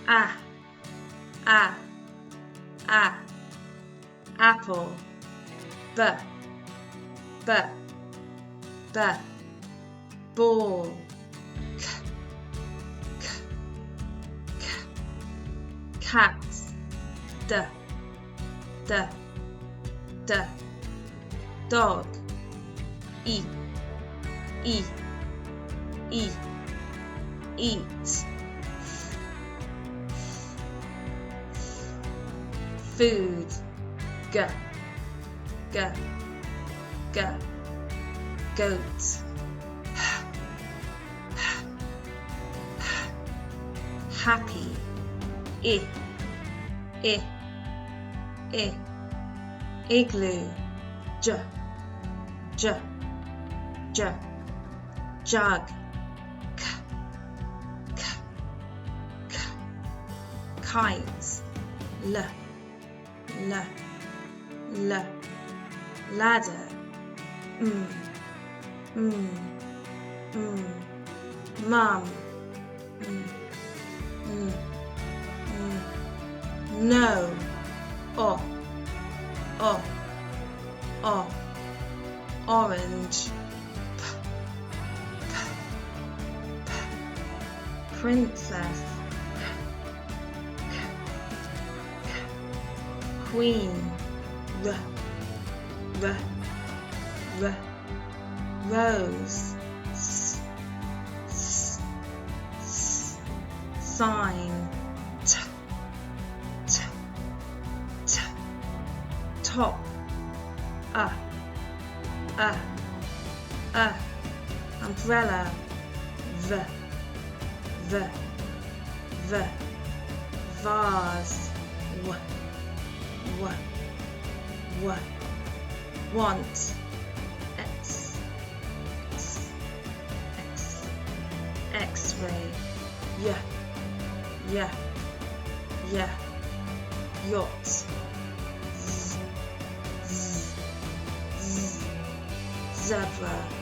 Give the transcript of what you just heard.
A, A, A, apple. B, B, B, ball. K, K, K, cat. D, D, D, dog. E, E, E, eat. Food. G, G, G, goat. Happy. I, I, I, igloo. J, J, J, jug. K, K, K, kite. L, L, L, ladder. Mum. No. O, O, O, orange. P, P, P, princess. K, K, K, queen. R, R, R, rose. S, S, S, sign. T, T, T, top. Umbrella. V, V, V, vase. W, W, W, want. X, X, X, X-ray. Y, Y, Y, yacht. Z, Z, Z, zebra.